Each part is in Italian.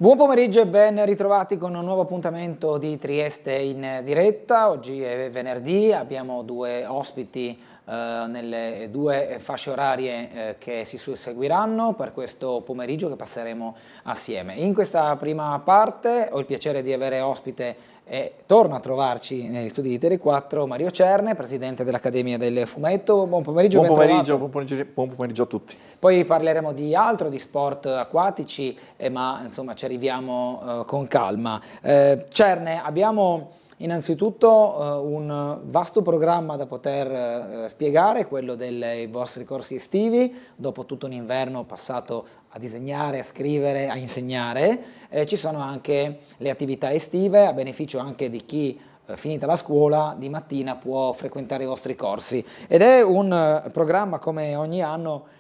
Buon pomeriggio e ben ritrovati con un nuovo appuntamento di Trieste in diretta. Oggi è venerdì, abbiamo due ospiti nelle due fasce orarie che si susseguiranno per questo pomeriggio che passeremo assieme. In questa prima parte ho il piacere di avere ospite e torna a trovarci negli studi di Tele4 Mario Cerne, presidente dell'Accademia del Fumetto. Buon pomeriggio, ben trovato. Buon pomeriggio a tutti. Poi parleremo di altro, di sport acquatici, ma insomma ci arriviamo con calma. Cerne, abbiamo innanzitutto un vasto programma da poter spiegare, quello dei vostri corsi estivi, dopo tutto un inverno passato a disegnare, a scrivere, a insegnare. Ci sono anche le attività estive a beneficio anche di chi finita la scuola di mattina può frequentare i vostri corsi, ed è un programma come ogni anno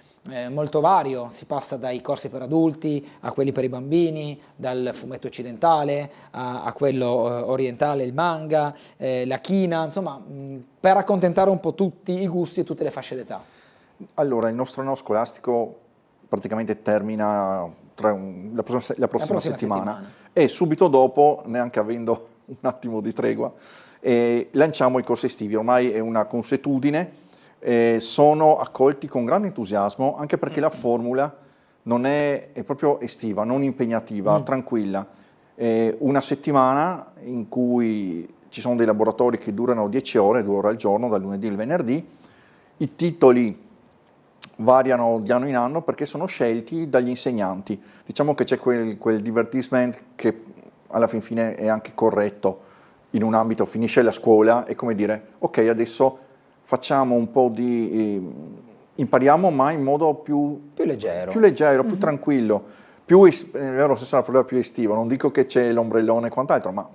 molto vario. Si passa dai corsi per adulti a quelli per i bambini, dal fumetto occidentale a quello orientale, il manga, la china, insomma, per accontentare un po' tutti i gusti e tutte le fasce d'età. Allora, il nostro anno scolastico praticamente termina la prossima settimana e subito dopo, neanche avendo un attimo di tregua, lanciamo i corsi estivi. Ormai è una consuetudine, sono accolti con grande entusiasmo, anche perché la formula non è proprio estiva, non impegnativa, tranquilla. Una settimana in cui ci sono dei laboratori che durano 10 ore, 2 ore al giorno, dal lunedì al venerdì. I titoli variano di anno in anno perché sono scelti dagli insegnanti. Diciamo che c'è quel divertissement che alla fin fine è anche corretto in un ambito, finisce la scuola, è come dire, ok, adesso facciamo un po' impariamo, ma in modo più leggero, più tranquillo, è vero, se sarà più estivo. Non dico che c'è l'ombrellone e quant'altro, ma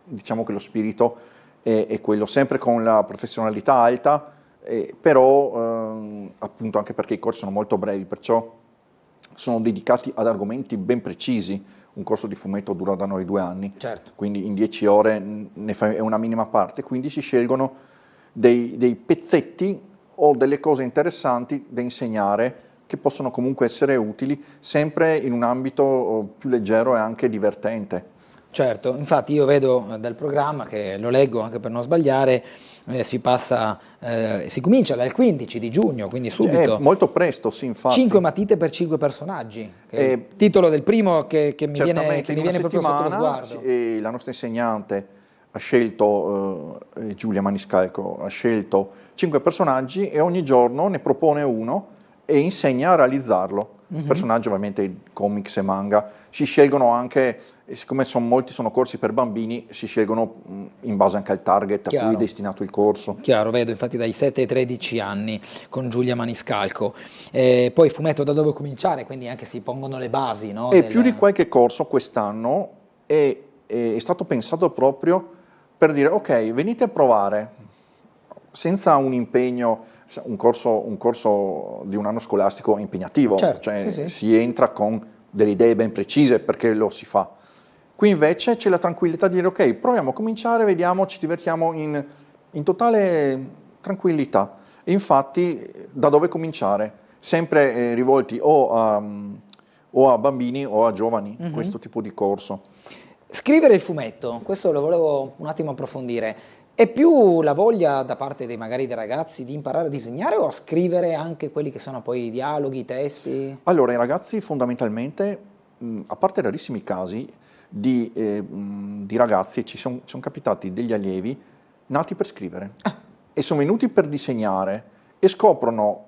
diciamo che lo spirito è quello, sempre con la professionalità alta, però appunto anche perché i corsi sono molto brevi, perciò sono dedicati ad argomenti ben precisi. Un corso di fumetto dura da noi 2 anni, certo. Quindi in 10 ore è una minima parte, quindi si scelgono dei pezzetti o delle cose interessanti da insegnare che possono comunque essere utili, sempre in un ambito più leggero e anche divertente. Certo, infatti io vedo dal programma, che lo leggo anche per non sbagliare, si comincia dal 15 di giugno, quindi subito. Molto presto, sì, infatti. 5 matite per 5 personaggi, che è il titolo del primo che mi viene proprio sotto lo sguardo. La nostra insegnante ha scelto, Giulia Maniscalco, ha scelto 5 personaggi e ogni giorno ne propone uno e insegna a realizzarlo. Personaggi ovviamente comics e manga. Si scelgono anche, siccome molti sono corsi per bambini, si scelgono in base anche al target a cui è destinato il corso. Chiaro, vedo infatti dai 7 ai 13 anni con Giulia Maniscalco. Poi fumetto da dove cominciare, quindi anche si pongono le basi, no? E più di qualche corso quest'anno è stato pensato proprio per dire ok, venite a provare, senza un impegno. Un corso di un anno scolastico è impegnativo, certo, cioè sì. si entra con delle idee ben precise perché lo si fa. Qui invece c'è la tranquillità di dire ok, proviamo a cominciare, vediamo, ci divertiamo in totale tranquillità. E infatti da dove cominciare? Sempre rivolti o a bambini o a giovani, questo tipo di corso. Scrivere il fumetto, questo lo volevo un attimo approfondire. È più la voglia da parte magari dei ragazzi di imparare a disegnare o a scrivere anche quelli che sono poi i dialoghi, i testi? Allora, i ragazzi fondamentalmente, a parte rarissimi casi di ragazzi, ci sono capitati degli allievi nati per scrivere e sono venuti per disegnare e scoprono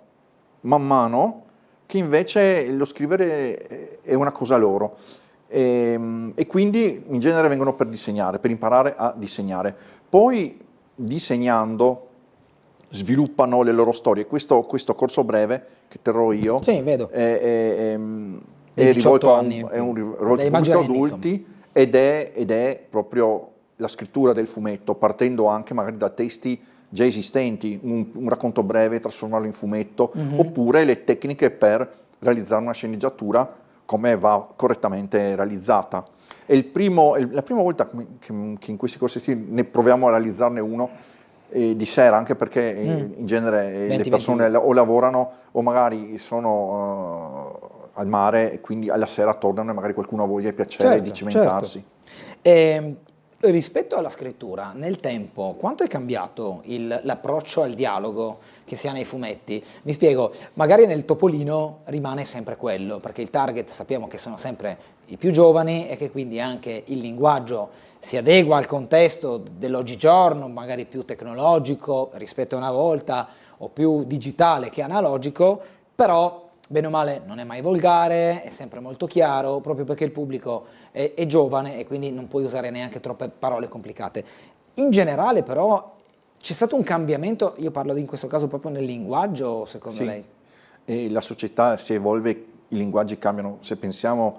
man mano che invece lo scrivere è una cosa loro. E quindi in genere vengono per disegnare, per imparare a disegnare. Poi disegnando sviluppano le loro storie. Questo corso breve che terrò io vedo. È rivolto a pubblico adulti ed è proprio la scrittura del fumetto, partendo anche magari da testi già esistenti, un racconto breve, trasformarlo in fumetto, oppure le tecniche per realizzare una sceneggiatura come va correttamente realizzata. È la prima volta che in questi corsi ne proviamo a realizzarne uno di sera, anche perché in genere le persone o lavorano o magari al mare e quindi alla sera tornano e magari qualcuno ha voglia e piacere di cimentarsi. Certo. Rispetto alla scrittura, nel tempo, quanto è cambiato l'approccio al dialogo che si ha nei fumetti? Mi spiego, magari nel Topolino rimane sempre quello, perché il target sappiamo che sono sempre i più giovani e che quindi anche il linguaggio si adegua al contesto dell'oggigiorno, magari più tecnologico rispetto a una volta, o più digitale che analogico, però bene o male non è mai volgare, è sempre molto chiaro, proprio perché il pubblico è giovane e quindi non puoi usare neanche troppe parole complicate. In generale però c'è stato un cambiamento, io parlo in questo caso proprio nel linguaggio, secondo lei? E la società si evolve, i linguaggi cambiano, se pensiamo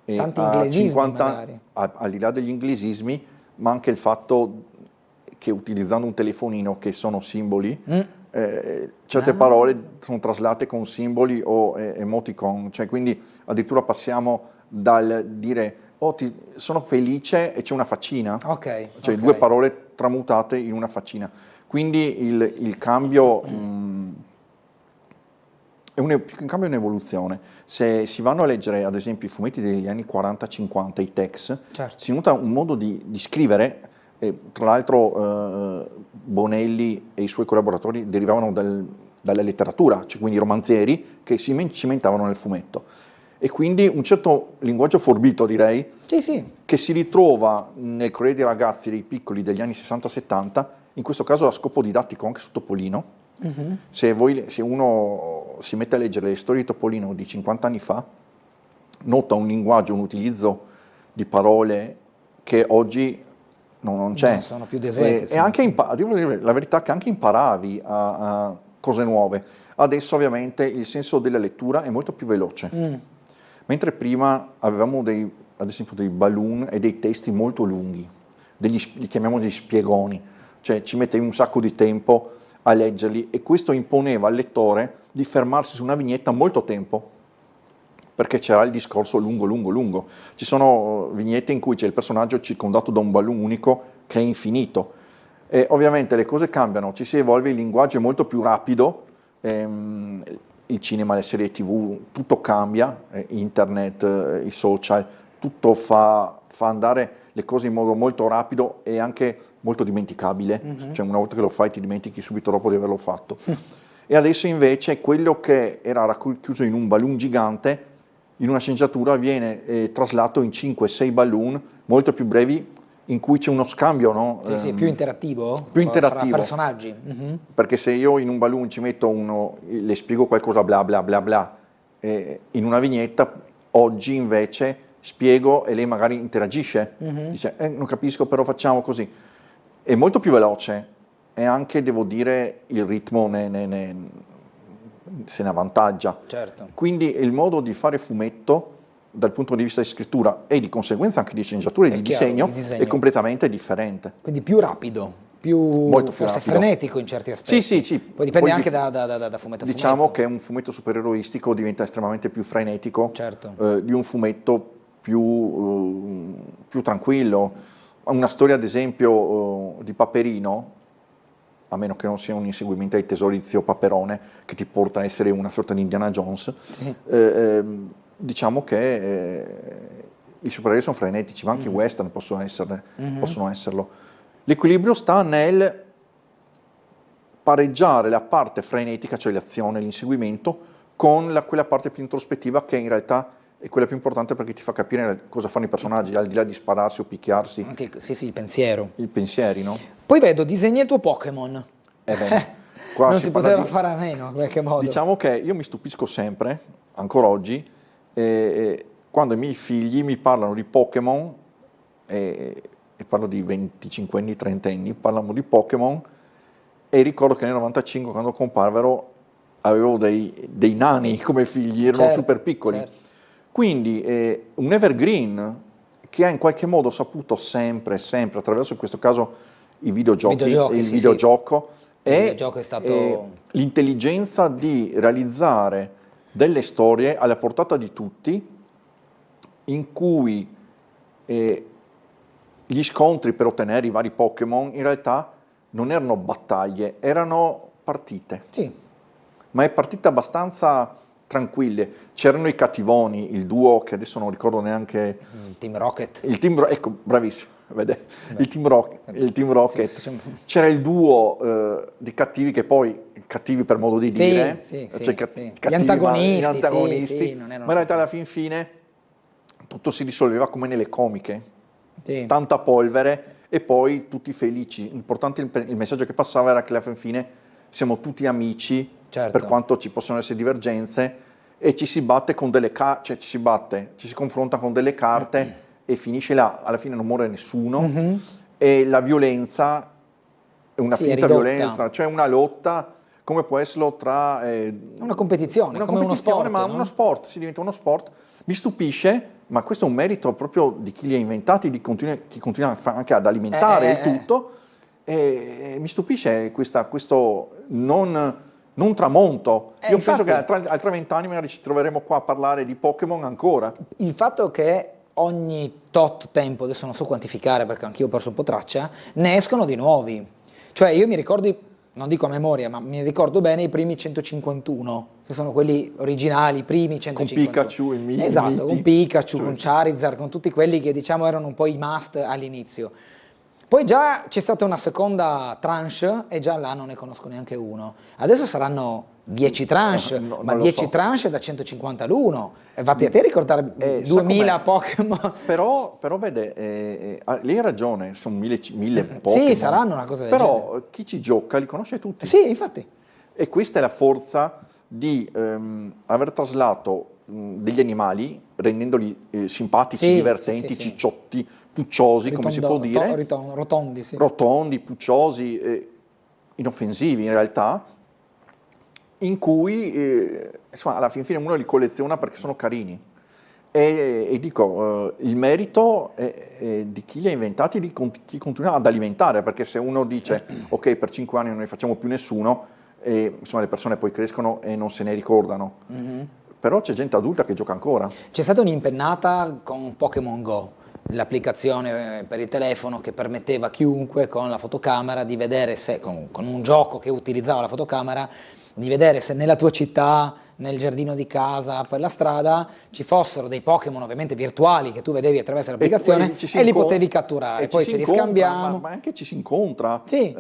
Tanti a inglesismi 50 magari. Al di là degli inglesismi, ma anche il fatto che utilizzando un telefonino che sono simboli, certe parole sono traslate con simboli o emoticon, cioè quindi addirittura passiamo dal dire sono felice e c'è una faccina, cioè due parole tramutate in una faccina. Quindi il cambio più che un cambio è un'evoluzione. Se si vanno a leggere ad esempio i fumetti degli anni 40-50, i text, si nota un modo di scrivere. Tra l'altro Bonelli e i suoi collaboratori derivavano dalla letteratura, cioè quindi romanzieri che si cimentavano nel fumetto. E quindi un certo linguaggio forbito, direi, che si ritrova nel Corriere dei Ragazzi dei piccoli degli anni 60-70, in questo caso a scopo didattico anche su Topolino. Se uno si mette a leggere le storie di Topolino di 50 anni fa, nota un linguaggio, un utilizzo di parole che oggi non c'è. Non sono più desuete. E anche devo dire la verità che anche imparavi a cose nuove. Adesso ovviamente il senso della lettura è molto più veloce. Mentre prima avevamo ad esempio dei balloon e dei testi molto lunghi, li chiamiamo degli spiegoni, cioè ci mettevi un sacco di tempo a leggerli e questo imponeva al lettore di fermarsi su una vignetta molto tempo, perché c'era il discorso lungo. Ci sono vignette in cui c'è il personaggio circondato da un balloon unico che è infinito. E ovviamente le cose cambiano, ci si evolve, il linguaggio è molto più rapido, il cinema, le serie TV, tutto cambia, internet, i social, tutto fa andare le cose in modo molto rapido e anche molto dimenticabile. Cioè una volta che lo fai ti dimentichi subito dopo di averlo fatto. E adesso invece quello che era racchiuso in un balloon gigante, in una sceneggiatura viene traslato in 5-6 balloon molto più brevi in cui c'è uno scambio, no? Più interattivo? Più interattivo. Tra personaggi. Perché se io in un balloon ci metto le spiego qualcosa bla bla bla bla, in una vignetta, oggi invece spiego e lei magari interagisce, dice non capisco però facciamo così. È molto più veloce e anche devo dire il ritmo se ne avvantaggia. Certo. Quindi il modo di fare fumetto dal punto di vista di scrittura e di conseguenza anche di sceneggiatura e di disegno è completamente differente. Quindi più rapido, molto più forse rapido. Frenetico in certi aspetti. Sì. Poi dipende anche da fumetto a diciamo fumetto. che un fumetto supereroistico diventa estremamente più frenetico di un fumetto più tranquillo. Una storia ad esempio di Paperino, a meno che non sia un inseguimento ai tesori di Zio Paperone che ti porta a essere una sorta di Indiana Jones, diciamo che i supereroi sono frenetici, ma anche i western possono esserlo. L'equilibrio sta nel pareggiare la parte frenetica, cioè l'azione, l'inseguimento, con quella parte più introspettiva che in realtà è quella più importante perché ti fa capire cosa fanno i personaggi, al di là di spararsi o picchiarsi. Anche, il pensiero. I pensieri, no? Poi vedo, disegni il tuo Pokémon. Qua non si poteva fare a meno, in qualche modo. Diciamo che io mi stupisco sempre, ancora oggi, quando i miei figli mi parlano di Pokémon, e parlo di 25 anni, 30 anni, parlano di Pokémon, e ricordo che nel 95, quando comparvero, avevo dei nani come figli, erano super piccoli. Certo. Quindi un evergreen che ha in qualche modo saputo sempre, attraverso in questo caso i videogiochi e il videogioco, è stato l'intelligenza di realizzare delle storie alla portata di tutti, in cui gli scontri per ottenere i vari Pokémon in realtà non erano battaglie, erano partite. Sì. Ma è partita abbastanza tranquille. C'erano i cattivoni, il duo che adesso non ricordo neanche. Team Rocket. Ecco, bravissimo. Vede? Il Team Rocket. Sì. C'era il duo di cattivi che poi, cattivi per modo di dire, gli antagonisti, sì, ma in realtà alla fine tutto si risolveva come nelle comiche, tanta polvere e poi tutti felici. L'importante, il messaggio che passava era che alla fine siamo tutti amici, per quanto ci possono essere divergenze, e ci si batte con delle carte, ci si confronta con delle carte e finisce là, alla fine non muore nessuno, e la violenza è una finta violenza, cioè una lotta come può esserlo tra una competizione, come uno sport, ma uno sport, si diventa uno sport. Mi stupisce, ma questo è un merito proprio di chi li ha inventati, chi continua anche ad alimentare il tutto, e mi stupisce questo non tramonto. Io penso che tra 20 anni magari ci troveremo qua a parlare di Pokémon ancora. Il fatto che ogni tot tempo, adesso non so quantificare perché anch'io ho perso un po' traccia, ne escono di nuovi. Cioè io mi ricordo, non dico a memoria, ma mi ricordo bene i primi 151, che sono quelli originali, i primi 151. Con Pikachu, esatto, con Pikachu, con Charizard, con tutti quelli che diciamo erano un po' i must all'inizio. Poi già c'è stata una seconda tranche e già là non ne conosco neanche uno. Adesso saranno 10 tranche, ma 10 tranche da 150 l'uno. Vatti a te ricordare 2000 Pokémon. Però vede, lei ha ragione, sono 1000 Pokémon. Sì, saranno una cosa del genere. Però chi ci gioca li conosce tutti. Sì, infatti. E questa è la forza di aver traslato degli animali, rendendoli simpatici, divertenti, cicciotti, pucciosi, come si può dire. Rotondi, sì. Rotondi, pucciosi, inoffensivi in realtà, in cui insomma, alla fine uno li colleziona perché sono carini. E dico, il merito è di chi li ha inventati, di chi continua ad alimentare, perché se uno dice ok, per 5 anni non ne facciamo più nessuno, insomma le persone poi crescono e non se ne ricordano. Però c'è gente adulta che gioca ancora. C'è stata un'impennata con Pokémon Go, l'applicazione per il telefono che permetteva a chiunque con la fotocamera di vedere se, con un gioco che utilizzava la fotocamera, di vedere se nella tua città, nel giardino di casa, per la strada, ci fossero dei Pokémon ovviamente virtuali che tu vedevi attraverso l'applicazione e li potevi catturare. Poi ce li scambiamo. Ma anche ci si incontra. Sì,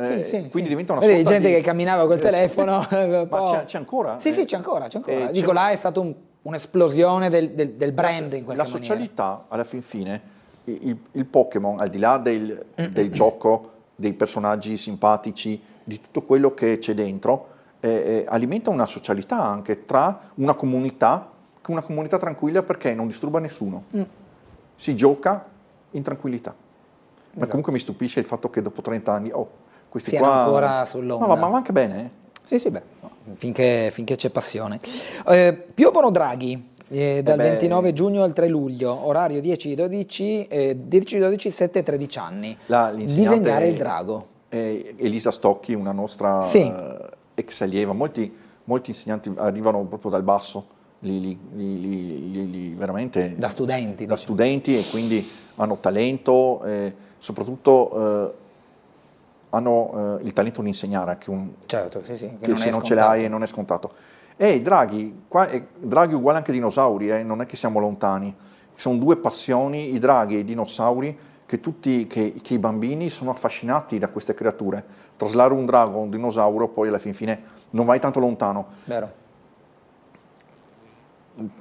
quindi diventa una sorta di gente che camminava col telefono. Ma c'è ancora? Sì, c'è ancora. Dico, là è stata un'esplosione del brand in qualche maniera. La socialità, alla fine, il Pokémon, al di là del gioco, dei personaggi simpatici, di tutto quello che c'è dentro, alimenta una socialità anche tra una comunità tranquilla perché non disturba nessuno. Si gioca in tranquillità. Ma comunque mi stupisce il fatto che dopo 30 anni, questi siano qua ancora sull'onda. Ma va anche bene. Sì, beh, finché c'è passione. Piovono draghi. Dal 29 giugno al 3 luglio, orario 10-12, 7-13 anni. Disegnare il drago. Elisa Stocchi, una nostra ex allieva, molti insegnanti arrivano proprio dal basso, veramente da studenti, e quindi hanno talento, soprattutto hanno il talento di insegnare, che se non ce l'hai non è scontato. I draghi, draghi uguale anche ai dinosauri, non è che siamo lontani, sono due passioni, i draghi e i dinosauri, che i bambini sono affascinati da queste creature. Traslare un drago o un dinosauro, poi alla fine non vai tanto lontano. Vero.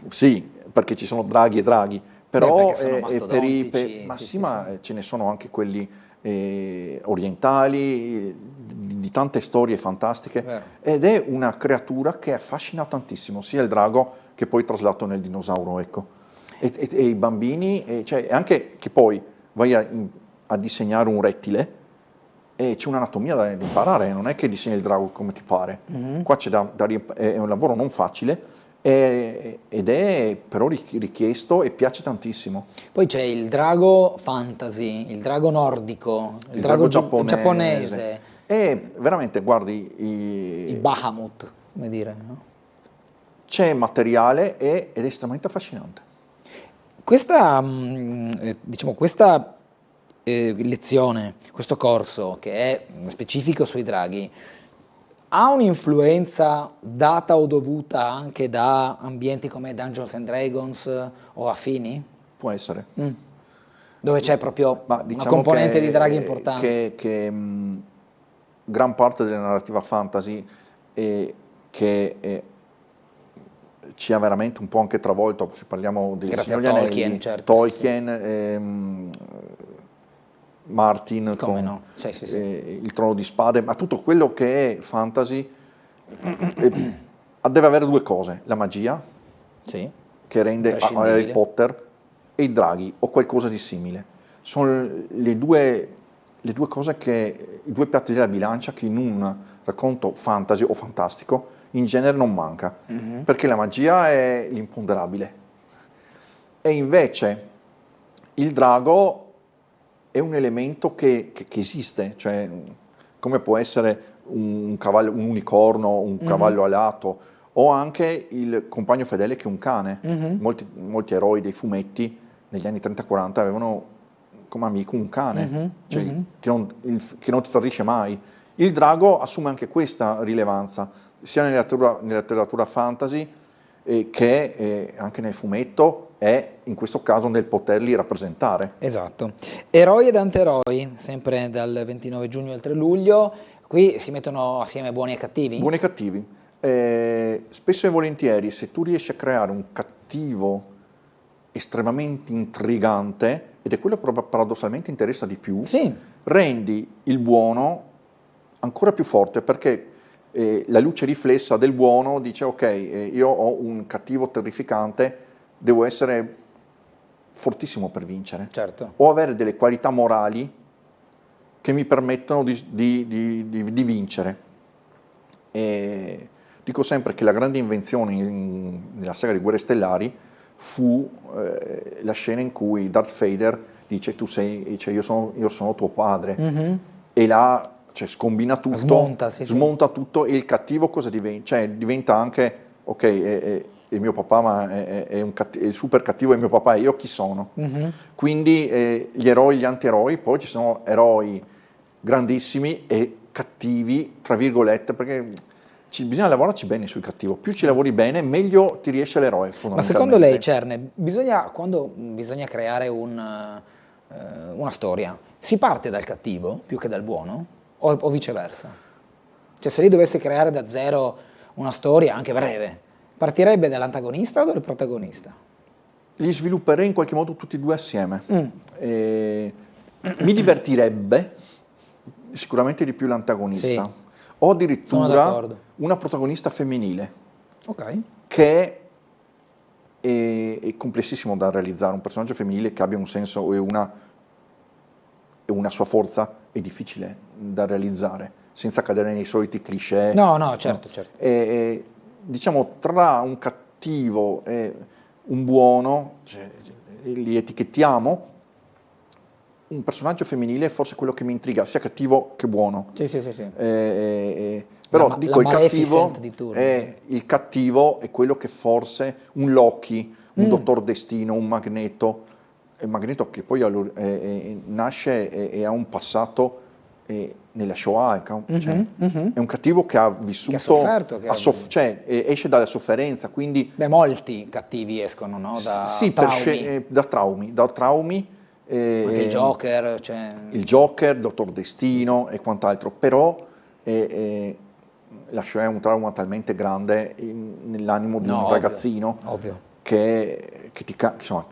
Sì, perché ci sono draghi e draghi, però ma ce ne sono anche quelli orientali, di tante storie fantastiche. Vero. Ed è una creatura che affascina tantissimo, sia il drago che poi traslato nel dinosauro, ecco. E i bambini, cioè anche che poi vai a disegnare un rettile e c'è un'anatomia da imparare, non è che disegni il drago come ti pare. Qua è un lavoro non facile ed è però richiesto e piace tantissimo. Poi c'è il drago fantasy, il drago nordico, il drago giapponese. E veramente, guardi, il Bahamut, come dire, no? C'è materiale ed è estremamente affascinante. Questa lezione, questo corso che è specifico sui draghi, ha un'influenza data o dovuta anche da ambienti come Dungeons and Dragons o affini? Può essere. Dove c'è proprio Ma una componente di draghi importante. Gran parte della narrativa fantasy ci ha veramente un po' anche travolto, se parliamo di Signore degli Anelli, Tolkien, certo, Tolkien, Martin Come con no? Sì. il Trono di Spade, ma tutto quello che è fantasy deve avere due cose: la magia, Sì. che rende Harry Potter, e i draghi o qualcosa di simile. Sono le due cose i due piatti della bilancia che in un racconto fantasy o fantastico in genere non manca, perché la magia è l'imponderabile. E invece il drago è un elemento che esiste, cioè come può essere un cavallo, un unicorno, un cavallo alato, o anche il compagno fedele che è un cane. Molti eroi dei fumetti negli anni 30-40 avevano come amico un cane, cioè, che non ti tradisce mai. Il drago assume anche questa rilevanza, sia nella letteratura fantasy che anche nel fumetto, e in questo caso nel poterli rappresentare. Esatto. Eroi ed anteroi, sempre dal 29 giugno al 3 luglio, qui si mettono assieme buoni e cattivi? Buoni e cattivi. Spesso e volentieri, se tu riesci a creare un cattivo estremamente intrigante, ed è quello che paradossalmente interessa di più, sì, rendi il buono ancora più forte, perché la luce riflessa del buono dice ok, io ho un cattivo terrificante, devo essere fortissimo per vincere, certo, o avere delle qualità morali che mi permettono di vincere. E dico sempre che la grande invenzione nella saga di Guerre Stellari fu la scena in cui Darth Vader dice io sono tuo padre, e là scombina tutto, smonta tutto, e il cattivo cosa diventa? Cioè diventa anche ok, è mio papà, ma è il super cattivo è mio papà, e io chi sono? Quindi gli eroi, gli antieroi, poi ci sono eroi grandissimi e cattivi, tra virgolette, perché bisogna lavorarci bene sul cattivo. Più ci lavori bene, meglio ti riesce l'eroe. Ma secondo lei, Cerne, quando bisogna creare una storia, si parte dal cattivo più che dal buono? O viceversa? Cioè, se lei dovesse creare da zero una storia, anche breve, partirebbe dall'antagonista o dal protagonista? Li svilupperei in qualche modo tutti e due assieme. Mi divertirebbe sicuramente di più l'antagonista, o addirittura una protagonista femminile, che è complessissimo da realizzare. Un personaggio femminile che abbia un senso e una sua forza è difficile da realizzare, senza cadere nei soliti cliché. No, certo. Diciamo, tra un cattivo e un buono, li etichettiamo. Un personaggio femminile è forse quello che mi intriga, sia cattivo che buono. Sì. Però dico, il cattivo è quello che forse un Loki, un Dottor Destino, un Magneto, Magneto che poi nasce e ha un passato nella Shoah, è un cattivo che ha vissuto, che ha sofferto, esce dalla sofferenza, quindi... molti cattivi escono, no? Da traumi. Anche il Joker, il Joker, Dottor Destino e quant'altro, però la Shoah è un trauma talmente grande nell'animo di un ragazzino che insomma,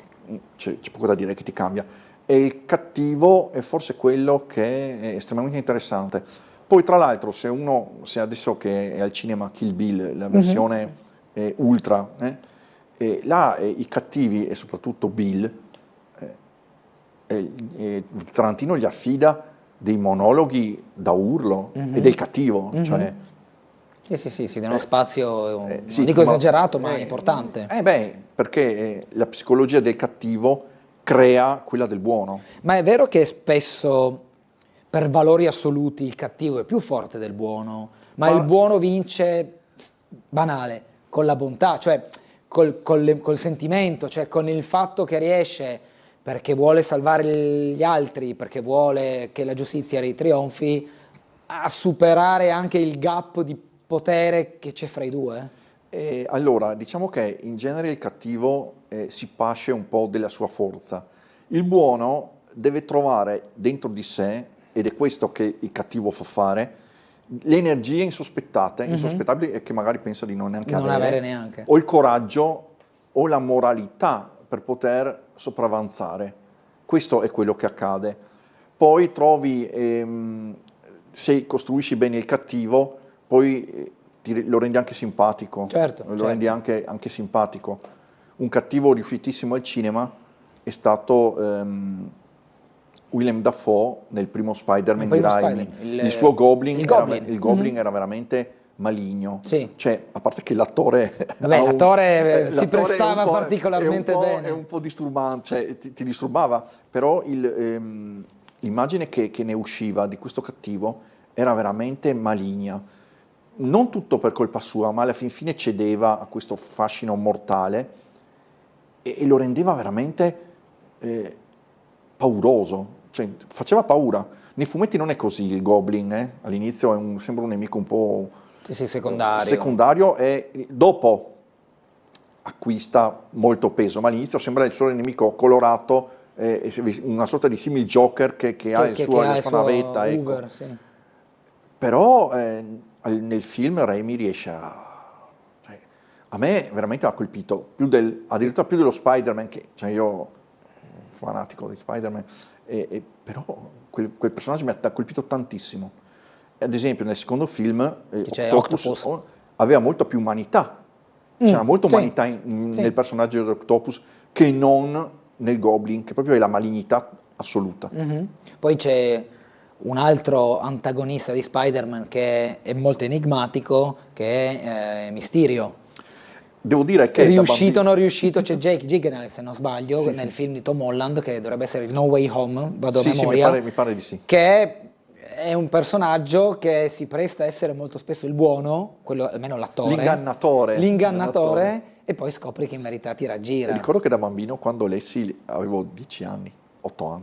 c'è poco da dire, che ti cambia. E il cattivo è forse quello che è estremamente interessante. Poi tra l'altro, se adesso che è al cinema Kill Bill, la versione ultra, là i cattivi, e soprattutto Bill, Tarantino gli affida dei monologhi da urlo, e del cattivo, cioè... Sì, nello spazio, non dico esagerato, ma importante. Perché la psicologia del cattivo crea quella del buono. Ma è vero che spesso, per valori assoluti, il cattivo è più forte del buono, ma il buono vince, banale, con la bontà, cioè col sentimento, cioè con il fatto che riesce, perché vuole salvare gli altri, perché vuole che la giustizia ritrionfi, a superare anche il gap di potere che c'è fra i due? Allora, diciamo che in genere il cattivo si pasce un po' della sua forza. Il buono deve trovare dentro di sé, ed è questo che il cattivo fa fare, le energie insospettabili e che magari pensa di non neanche avere neanche. o il coraggio o la moralità per poter sopravanzare. Questo è quello che accade. Poi trovi, se costruisci bene il cattivo, poi lo rendi anche simpatico. Certo, lo rendi anche simpatico. Un cattivo riuscitissimo al cinema è stato Willem Dafoe nel primo Spider-Man di Raimi. Il suo Goblin, il Goblin era veramente maligno. Sì. Cioè, a parte che l'attore si prestava particolarmente bene. È un po' disturbante, cioè, ti disturbava, però l'immagine che ne usciva di questo cattivo era veramente maligna. Non tutto per colpa sua, ma alla fin fine cedeva a questo fascino mortale e lo rendeva veramente pauroso, cioè faceva paura. Nei fumetti non è così il Goblin, all'inizio sembra un nemico un po' secondario e dopo acquista molto peso, ma all'inizio sembra il suo nemico colorato, una sorta di simil Joker che ha la sua navetta. Hoover, ecco. sì. Però nel film Raimi riesce a me veramente ha colpito, addirittura più dello Spider-Man, cioè io fanatico di Spider-Man, però quel personaggio mi ha colpito tantissimo. Ad esempio nel secondo film Octopus aveva molto più umanità, c'era molta umanità nel personaggio di Octopus che non nel Goblin, che proprio è la malignità assoluta. Poi c'è un altro antagonista di Spider-Man che è molto enigmatico, che è Mysterio. Devo dire che riuscito o non riuscito, c'è Jake Gyllenhaal, se non sbaglio, nel film di Tom Holland, che dovrebbe essere il No Way Home, vado a memoria, mi pare di sì. Che è un personaggio che si presta a essere molto spesso il buono, quello almeno l'attore, l'ingannatore, e poi scopri che in verità ti raggira. Ricordo che da bambino, quando lessi, avevo 10 anni, 8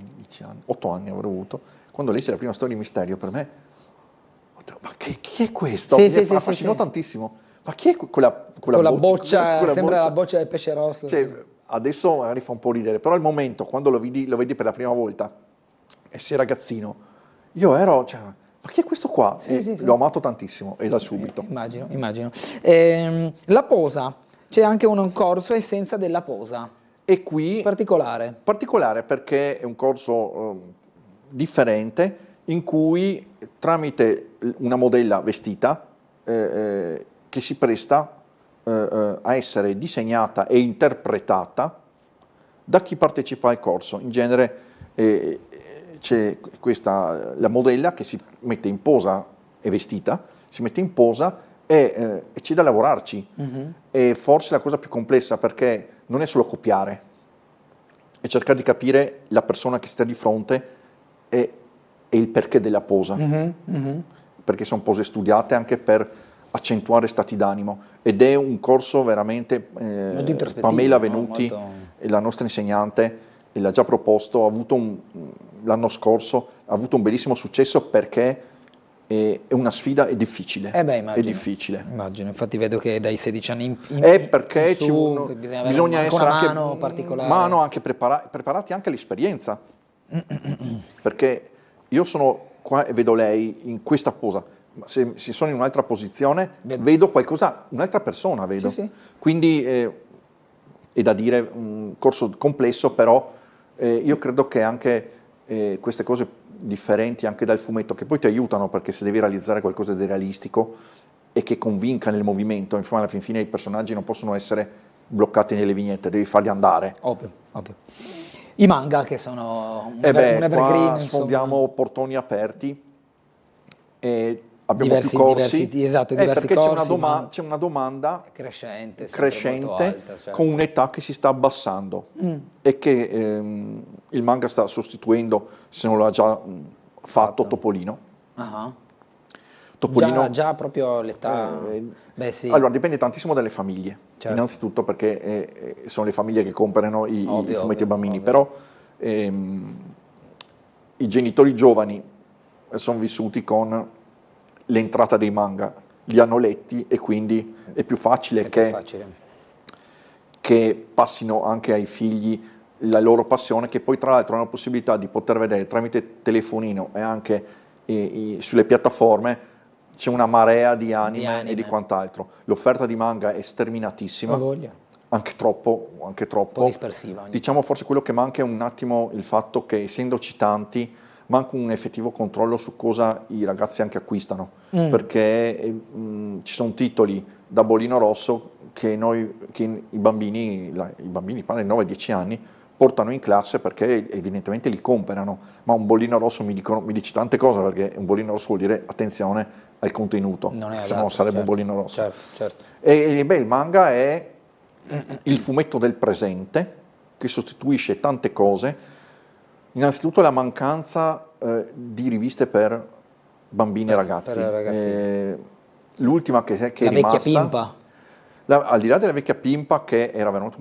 anni avrò avuto, quando lessi la prima storia di Mysterio, per me, ma chi è questo? Mi affascinò tantissimo. Ma chi è quella boccia? Sembra la boccia del pesce rosso. Cioè, adesso magari fa un po' ridere, però al momento, quando lo vedi per la prima volta, e sei ragazzino, io ero, cioè, ma chi è questo qua? L'ho amato tantissimo, e da subito. Immagino. La posa, c'è anche un corso essenza della posa. E qui particolare perché è un corso differente, in cui tramite una modella vestita, che si presta a essere disegnata e interpretata da chi partecipa al corso. In genere c'è la modella che si mette in posa, è vestita, si mette in posa e c'è da lavorarci. E forse la cosa più complessa, perché non è solo copiare, è cercare di capire la persona che sta di fronte e il perché della posa. Perché sono pose studiate anche per accentuare stati d'animo, ed è un corso veramente Pamela Venuti, la nostra insegnante, l'ha già proposto, l'anno scorso ha avuto un bellissimo successo, perché è una sfida, è difficile. Immagino, infatti vedo che dai 16 anni perché bisogna essere anche particolare. Ma no, anche preparati anche all'esperienza. Perché io sono qua e vedo lei in questa posa, se sono in un'altra posizione vedo qualcosa, un'altra persona vedo. Quindi è da dire un corso complesso, però io credo che anche queste cose differenti anche dal fumetto, che poi ti aiutano, perché se devi realizzare qualcosa di realistico e che convinca nel movimento, insomma alla fin fine i personaggi non possono essere bloccati nelle vignette, devi farli andare. Ovvio. I manga, che sono un evergreen, qua sfondiamo portoni aperti e abbiamo più corsi, perché corsi, c'è una domanda crescente alta, con un'età che si sta abbassando e che il manga sta sostituendo, se non l'ha già fatto, Topolino. Topolino già proprio l'età. Allora dipende tantissimo dalle famiglie, innanzitutto perché sono le famiglie che comprano i fumetti ai bambini, però i genitori giovani sono vissuti con l'entrata dei manga li hanno letti e quindi è più facile, che passino anche ai figli la loro passione, che poi tra l'altro hanno la possibilità di poter vedere tramite telefonino e anche sulle piattaforme. C'è una marea di anime e di quant'altro. L'offerta di manga è sterminatissima, anche troppo. Un po' dispersiva. Diciamo forse quello che manca è un attimo il fatto che, essendoci tanti, manca un effettivo controllo su cosa i ragazzi anche acquistano, perché ci sono titoli da bollino rosso che i bambini parlo di 9-10 anni, portano in classe perché evidentemente li comprano, ma un bollino rosso mi dice tante cose, perché un bollino rosso vuol dire attenzione al contenuto, se no sarebbe un bollino rosso. Certo. E il manga è il fumetto del presente, che sostituisce tante cose. Innanzitutto la mancanza di riviste per bambini e ragazzi. L'ultima che è rimasta... La vecchia Pimpa. Al di là della vecchia Pimpa, che era veramente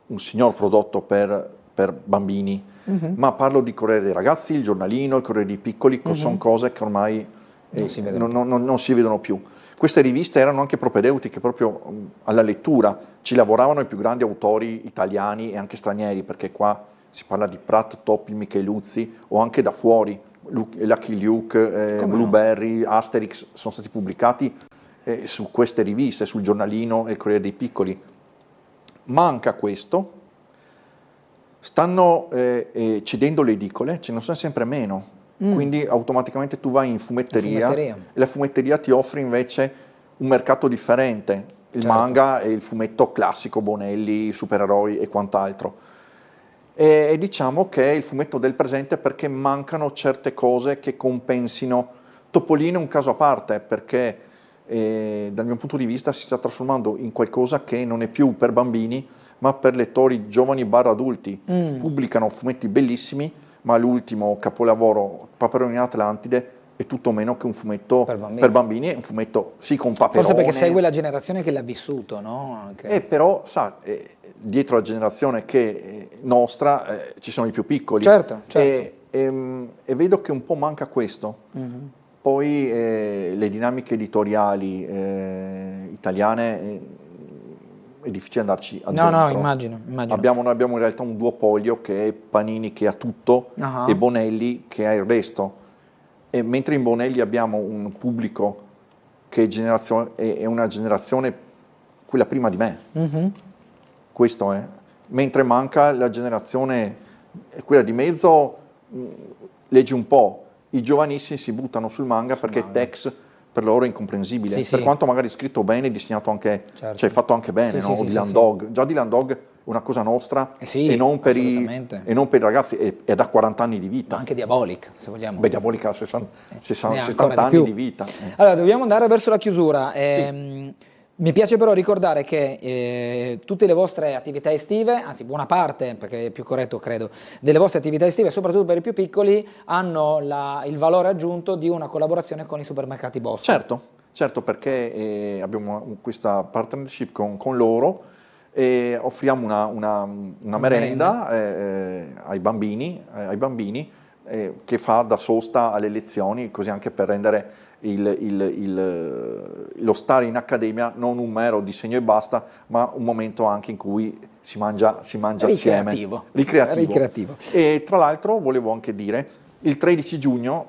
un signor prodotto per bambini, ma parlo di Corriere dei Ragazzi, il giornalino, il Corriere dei Piccoli, sono cose che ormai non si vedono più. Queste riviste erano anche propedeutiche proprio alla lettura, ci lavoravano i più grandi autori italiani e anche stranieri, perché qua si parla di Pratt, Toppi, Micheluzzi, o anche da fuori, Lucky Luke, Blueberry, Asterix, sono stati pubblicati su queste riviste, sul giornalino e il Corriere dei Piccoli. Manca questo, stanno cedendo le edicole, ce ne sono sempre meno, quindi automaticamente tu vai in fumetteria e la fumetteria ti offre invece un mercato differente, il manga e il fumetto classico, Bonelli, supereroi e quant'altro. E diciamo che è il fumetto del presente, perché mancano certe cose che compensino. Topolino è un caso a parte, perché dal mio punto di vista si sta trasformando in qualcosa che non è più per bambini, ma per lettori giovani / adulti. Pubblicano fumetti bellissimi, ma l'ultimo capolavoro, Paperone in Atlantide, è tutto meno che un fumetto per bambini, è un fumetto sì con Paperone. Forse perché segue la generazione che l'ha vissuto, no? Anche. Però sa, dietro la generazione che è nostra ci sono i più piccoli. Certo. E vedo che un po' manca questo. Poi le dinamiche editoriali italiane è difficile andarci addentro. No, immagino. Abbiamo in realtà un duopolio, che è Panini che ha tutto e Bonelli che ha il resto. E mentre in Bonelli abbiamo un pubblico che è una generazione, quella prima di me. Questo è. Mentre manca la generazione, quella di mezzo, leggi un po'. I giovanissimi si buttano sul manga perché il text per loro è incomprensibile, per quanto magari scritto bene, disegnato anche, cioè fatto anche bene, no? Dylan Dog. Già Dylan Dog è una cosa nostra e non per i ragazzi, è da 40 anni di vita. Ma anche Diabolic, se vogliamo. Beh, Diabolic ha 70 anni di vita. Allora, dobbiamo andare verso la chiusura. Mi piace però ricordare che tutte le vostre attività estive, anzi buona parte, perché è più corretto credo, delle vostre attività estive, soprattutto per i più piccoli, hanno il valore aggiunto di una collaborazione con i supermercati Bosco. Certo, perché abbiamo questa partnership con loro e offriamo una merenda ai bambini che fa da sosta alle lezioni, così anche per rendere lo stare in accademia non un mero disegno e basta, ma un momento anche in cui si mangia assieme. Ricreativo. E tra l'altro volevo anche dire, il 13 giugno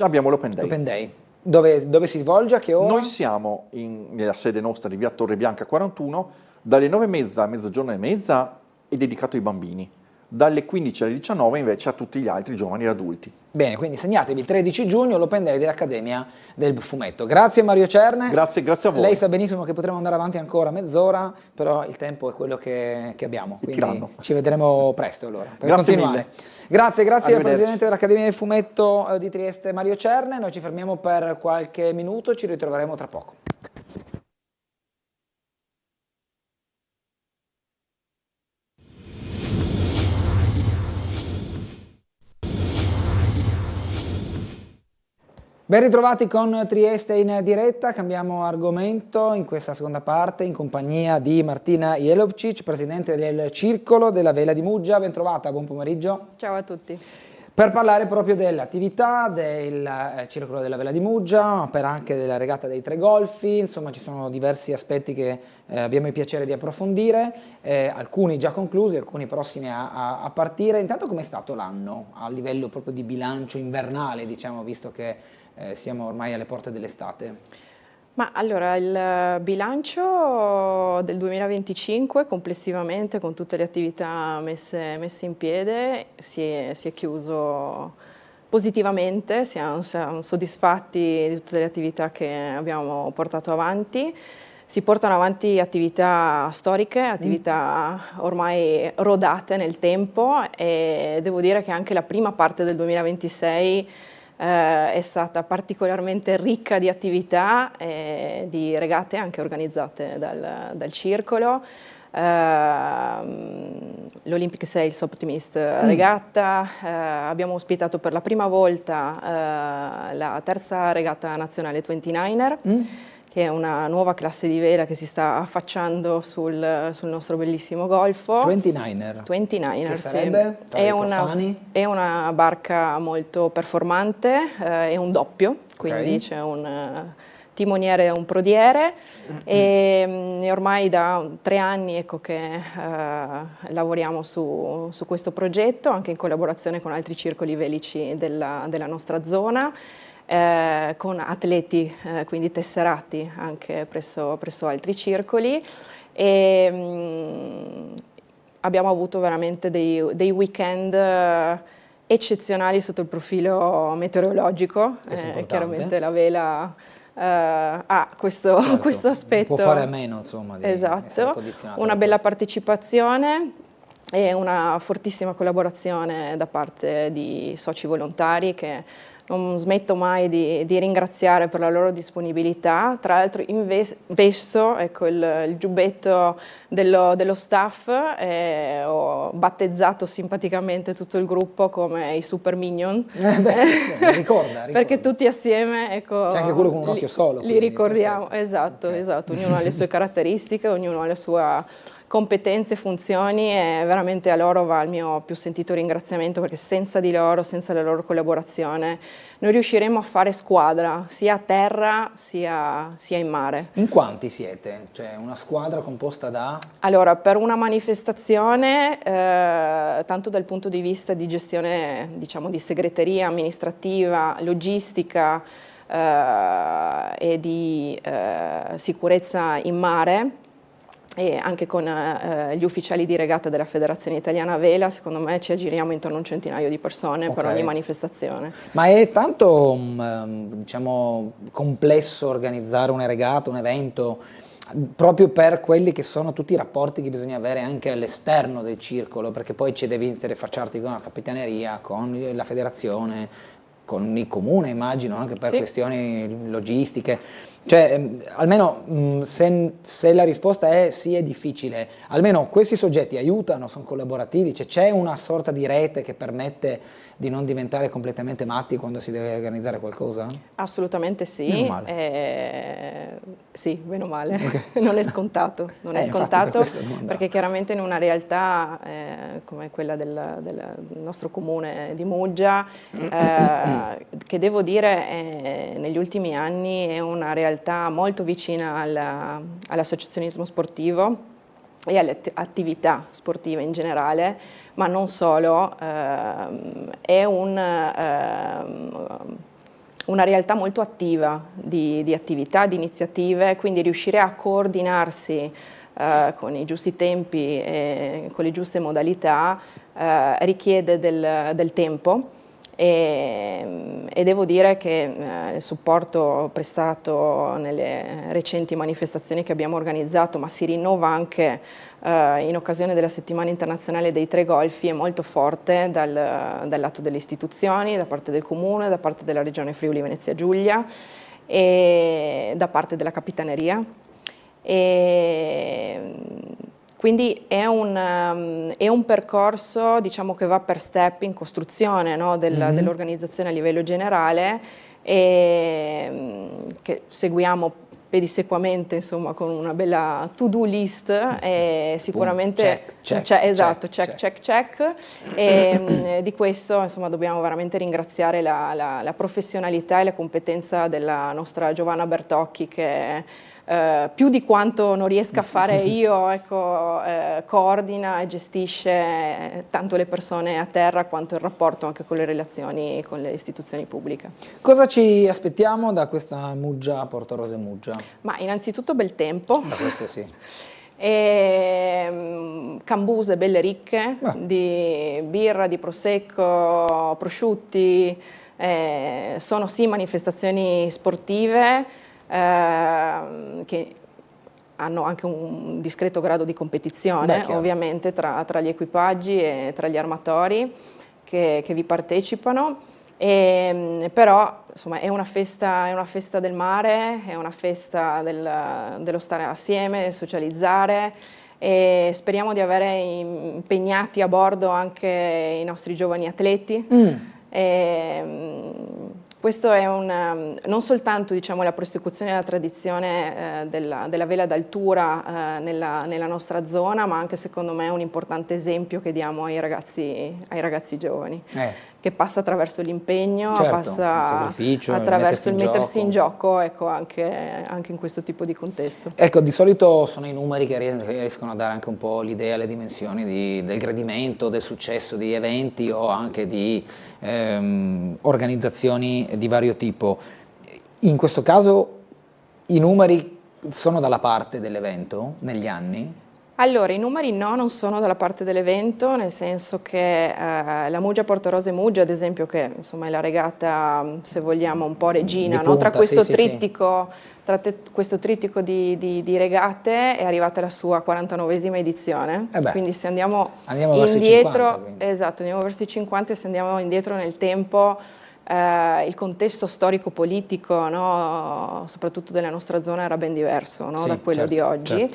abbiamo l'Open Day. Open Day. Dove si svolge? A che ora? Noi siamo nella sede nostra di via Torrebianca 41, dalle 9:30 a mezzogiorno e mezza è dedicato ai bambini. Dalle 15 alle 19 invece a tutti gli altri giovani e adulti. Bene, quindi segnatevi il 13 giugno l'Open Day dell'Accademia del Fumetto. Grazie Mario Cerne. Grazie a voi. Lei sa benissimo che potremo andare avanti ancora mezz'ora, però il tempo è quello che abbiamo. Quindi ci vedremo presto allora per continuare. Grazie al Presidente dell'Accademia del Fumetto di Trieste Mario Cerne. Noi ci fermiamo per qualche minuto, ci ritroveremo tra poco. Ben ritrovati con Trieste in diretta, cambiamo argomento in questa seconda parte in compagnia di Martina Jelovčić, Presidente del Circolo della Vela di Muggia. Ben trovata, buon pomeriggio. Ciao a tutti. per parlare proprio dell'attività del Circolo della Vela di Muggia, per anche della regata dei Tre Golfi. Insomma, ci sono diversi aspetti che abbiamo il piacere di approfondire, alcuni già conclusi, alcuni prossimi a partire. Intanto, com'è stato l'anno a livello proprio di bilancio invernale, diciamo, visto che siamo ormai alle porte dell'estate? Ma allora, il bilancio del 2025 complessivamente, con tutte le attività messe in piede, si è chiuso positivamente. Siamo soddisfatti di tutte le attività che abbiamo portato avanti. Si portano avanti attività storiche, attività ormai rodate nel tempo, e devo dire che anche la prima parte del 2026 è stata particolarmente ricca di attività e di regate anche organizzate dal circolo. L'Olympic Sales Optimist Regatta, abbiamo ospitato per la prima volta la terza regata nazionale 29er, che è una nuova classe di vela che si sta affacciando sul nostro bellissimo golfo. 29er? 29er, che sì. sarebbe? È una barca molto performante, è un doppio, quindi Okay. c'è un timoniere e un prodiere, e ormai da 3 anni, ecco, che lavoriamo su questo progetto, anche in collaborazione con altri circoli velici della nostra zona, con atleti, quindi tesserati anche presso altri circoli, e abbiamo avuto veramente dei weekend eccezionali sotto il profilo meteorologico. Questo è importante. Chiaramente la vela ha questo, Certo, questo aspetto. può fare a meno, insomma, di essere Esatto, condizionato una da bella questo. partecipazione e una fortissima collaborazione da parte di soci volontari che non smetto mai di ringraziare per la loro disponibilità. Tra l'altro vesto, ecco, il giubbetto dello staff, e ho battezzato simpaticamente tutto il gruppo come i Super Minion. Beh, sì, ricorda. Perché tutti assieme, ecco, C'è anche quello con un occhio solo, li quindi, ricordiamo. perfetto. Esatto, ognuno ha le sue caratteristiche, ognuno ha la sua competenze, funzioni, e veramente a loro va il mio più sentito ringraziamento, perché senza di loro, senza la loro collaborazione, noi riusciremo a fare squadra sia a terra sia in mare. In quanti siete? Cioè, una squadra composta da? Allora, per una manifestazione, tanto dal punto di vista di gestione, diciamo, di segreteria amministrativa, logistica e di sicurezza in mare, e anche con gli ufficiali di regata della Federazione Italiana Vela, secondo me ci aggiriamo intorno a un centinaio di persone per ogni manifestazione. Ma è tanto, diciamo, complesso organizzare una regata, un evento, proprio per quelli che sono tutti i rapporti che bisogna avere anche all'esterno del circolo, perché poi ci devi interfacciarti con la capitaneria, con la federazione, con il comune, immagino, anche per questioni logistiche. Cioè, almeno se la risposta è sì, è difficile, almeno questi soggetti aiutano, sono collaborativi, cioè c'è una sorta di rete che permette di non diventare completamente matti quando si deve organizzare qualcosa? Assolutamente sì. Meno male. Sì, meno male. Okay. Non è scontato, non è Infatti, scontato, per questo domandavo. perché chiaramente in una realtà come quella del nostro comune di Muggia, che devo dire negli ultimi anni è una realtà molto vicina all'associazionismo sportivo e alle attività sportive in generale, ma non solo, è una realtà molto attiva di attività, di iniziative, quindi riuscire a coordinarsi con i giusti tempi e con le giuste modalità richiede del tempo. E devo dire che il supporto prestato nelle recenti manifestazioni che abbiamo organizzato, ma si rinnova anche in occasione della settimana internazionale dei Tre Golfi, è molto forte dal lato delle istituzioni, da parte del Comune, da parte della Regione Friuli Venezia Giulia e da parte della Capitaneria. Quindi è un percorso, diciamo, che va per step in costruzione, no, dell'organizzazione a livello generale, e che seguiamo pedissequamente, insomma, con una bella to-do list, e sicuramente check. E di questo, insomma, dobbiamo veramente ringraziare la professionalità e la competenza della nostra Giovanna Bertocchi, che più di quanto non riesca a fare io, ecco, coordina e gestisce tanto le persone a terra quanto il rapporto anche con le relazioni con le istituzioni pubbliche. Cosa ci aspettiamo da questa Muggia Portorosa Muggia? Ma innanzitutto bel tempo. Da questo sì. E cambuse belle ricche di birra, di prosecco, prosciutti, sono sì manifestazioni sportive che hanno anche un discreto grado di competizione, ovviamente tra gli equipaggi e tra gli armatori che vi partecipano, però insomma è una festa del mare, è una festa dello stare assieme, del socializzare, e speriamo di avere impegnati a bordo anche i nostri giovani atleti. Questo è non soltanto, diciamo, la prosecuzione della tradizione della vela d'altura nella nostra zona, ma anche, secondo me, un importante esempio che diamo ai ragazzi giovani, che passa attraverso l'impegno, passa attraverso il mettersi in gioco, ecco, anche in questo tipo di contesto. Ecco, di solito sono i numeri che riescono a dare anche un po' l'idea, le dimensioni del gradimento, del successo di eventi o anche di organizzazioni di vario tipo. In questo caso i numeri sono dalla parte dell'evento negli anni? Allora, i numeri non sono dalla parte dell'evento, nel senso che la Muggia Portorosa Muggia, ad esempio, che insomma è la regata, se vogliamo, un po' regina, no? Tra questo trittico, questo trittico di regate, è arrivata la sua 49esima edizione. Quindi se andiamo indietro, andiamo verso i 50, e se andiamo indietro nel tempo, il contesto storico-politico, no? Soprattutto della nostra zona, era ben diverso, no? Da quello di oggi.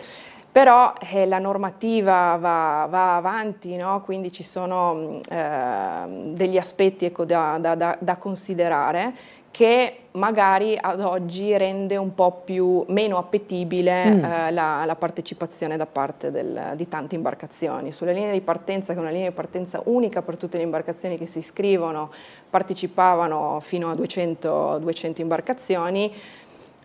Però la normativa va avanti, no? Quindi ci sono degli aspetti, ecco, da considerare, che magari ad oggi rende un po' meno appetibile la partecipazione da parte di tante imbarcazioni. Sulla linea di partenza, che è una linea di partenza unica per tutte le imbarcazioni che si iscrivono, partecipavano fino a 200 imbarcazioni.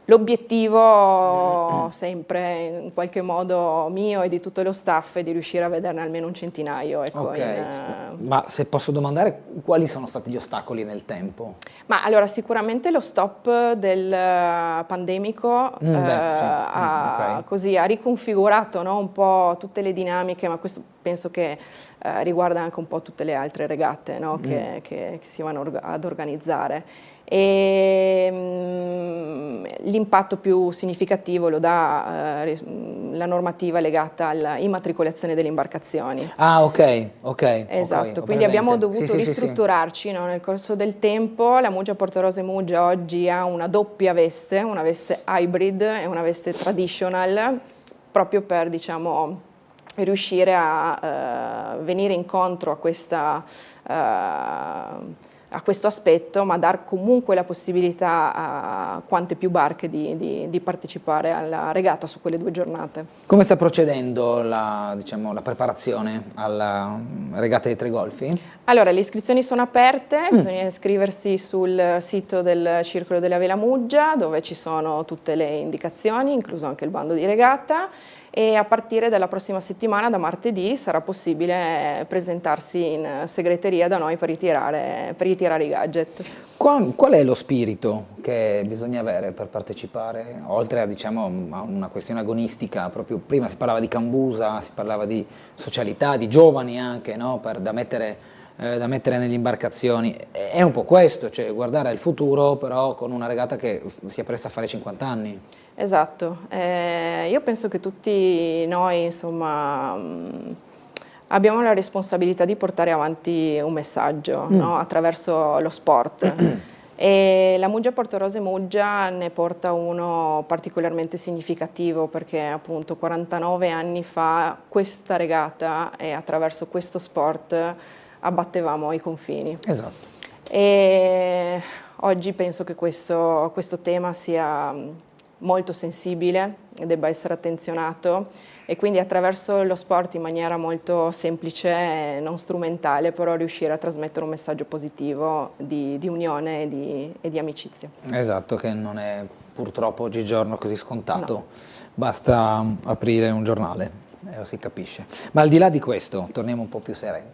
L'obiettivo sempre, in qualche modo, mio e di tutto lo staff, è di riuscire a vederne almeno un centinaio. Ecco, Ma se posso domandare, quali sono stati gli ostacoli nel tempo? Ma allora, sicuramente lo stop del pandemico ha riconfigurato, no, un po' tutte le dinamiche, ma questo penso che riguarda anche un po' tutte le altre regate, no, che si vanno ad organizzare. E l'impatto più significativo lo dà la normativa legata all'immatricolazione delle imbarcazioni. Esatto, quindi abbiamo dovuto ristrutturarci, no, nel corso del tempo. La Muggia Portorosa Muggia oggi ha una doppia veste, una veste hybrid e una veste traditional, proprio per, diciamo, riuscire a venire incontro a questo aspetto, ma dar comunque la possibilità a quante più barche di partecipare alla regata su quelle 2 giornate. Come sta procedendo la preparazione alla regata dei Tre Golfi? Allora, le iscrizioni sono aperte, bisogna iscriversi sul sito del Circolo della Vela Muggia, dove ci sono tutte le indicazioni, incluso anche il bando di regata, e a partire dalla prossima settimana, da martedì, sarà possibile presentarsi in segreteria da noi per ritirare i gadget. Qual è lo spirito che bisogna avere per partecipare, oltre a, diciamo, a una questione agonistica? Proprio prima si parlava di cambusa, si parlava di socialità, di giovani anche, no? Da mettere nelle imbarcazioni. È un po' questo, cioè guardare al futuro, però con una regata che si appresta a fare 50 anni. Esatto, io penso che tutti noi, insomma, abbiamo la responsabilità di portare avanti un messaggio, no? Attraverso lo sport. E la Muggia Portorosa Muggia ne porta uno particolarmente significativo, perché appunto 49 anni fa questa regata, e attraverso questo sport abbattevamo i confini. Esatto. E oggi penso che questo tema sia molto sensibile e debba essere attenzionato, e quindi attraverso lo sport in maniera molto semplice e non strumentale però riuscire a trasmettere un messaggio positivo di unione e di amicizia. Esatto, che non è purtroppo oggigiorno così scontato, no. Basta aprire un giornale e lo si capisce. Ma al di là di questo, torniamo un po' più sereni.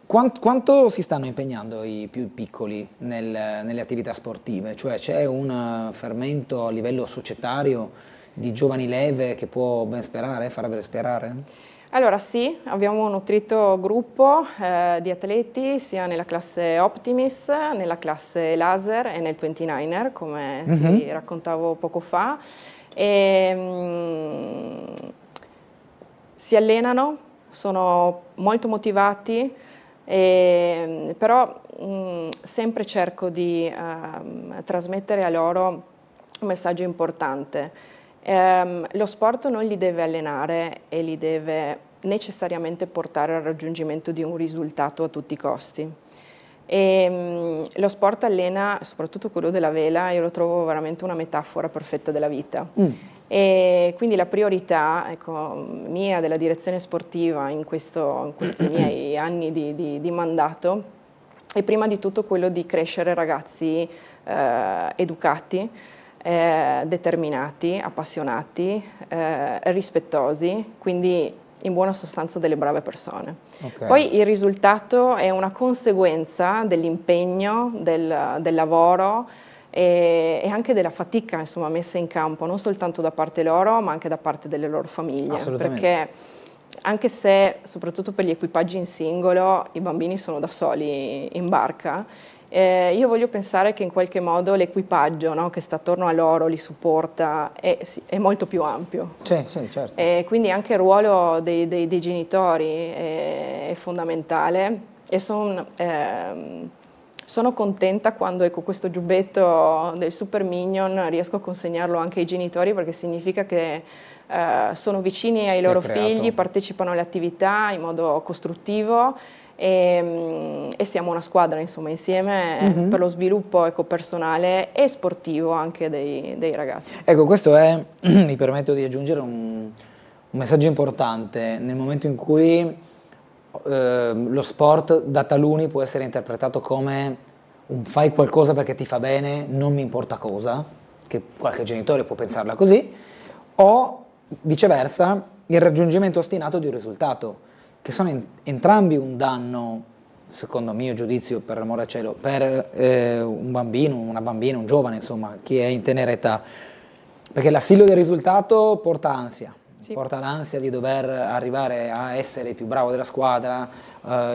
Quanto si stanno impegnando i più piccoli nelle attività sportive? Cioè c'è un fermento a livello societario di giovani leve che può ben sperare, farebbe sperare? Allora sì, abbiamo un nutrito gruppo di atleti sia nella classe Optimist, nella classe Laser e nel 29er, come ti raccontavo poco fa. Si allenano, sono molto motivati, però sempre cerco di trasmettere a loro un messaggio importante. Lo sport non li deve allenare e li deve necessariamente portare al raggiungimento di un risultato a tutti i costi. Lo sport allena, soprattutto quello della vela, io lo trovo veramente una metafora perfetta della vita. E quindi la priorità, ecco, mia, della direzione sportiva in questi miei anni di mandato è prima di tutto quello di crescere ragazzi educati, determinati, appassionati, rispettosi, quindi in buona sostanza delle brave persone. Okay. Poi il risultato è una conseguenza dell'impegno, del lavoro e anche della fatica, insomma, messa in campo, non soltanto da parte loro ma anche da parte delle loro famiglie. Perché anche se, soprattutto per gli equipaggi in singolo, i bambini sono da soli in barca, io voglio pensare che in qualche modo l'equipaggio, no, che sta attorno a loro, li supporta, è molto più ampio. Sì, certo. Quindi anche il ruolo dei genitori è fondamentale e sono contenta quando, ecco, questo giubbetto del Super Minion riesco a consegnarlo anche ai genitori, perché significa che sono vicini ai loro figli, partecipano alle attività in modo costruttivo e siamo una squadra, insomma, insieme per lo sviluppo, ecco, personale e sportivo anche dei ragazzi. Ecco, questo è, mi permetto di aggiungere un messaggio importante nel momento in cui lo sport da taluni può essere interpretato come un fai qualcosa perché ti fa bene, non mi importa cosa, che qualche genitore può pensarla così, o viceversa il raggiungimento ostinato di un risultato, che sono entrambi un danno, secondo mio giudizio, per l'amore al cielo, per un bambino, una bambina, un giovane, insomma, chi è in tenera età, perché l'assillo del risultato porta ansia. Sì. Porta l'ansia di dover arrivare a essere il più bravo della squadra,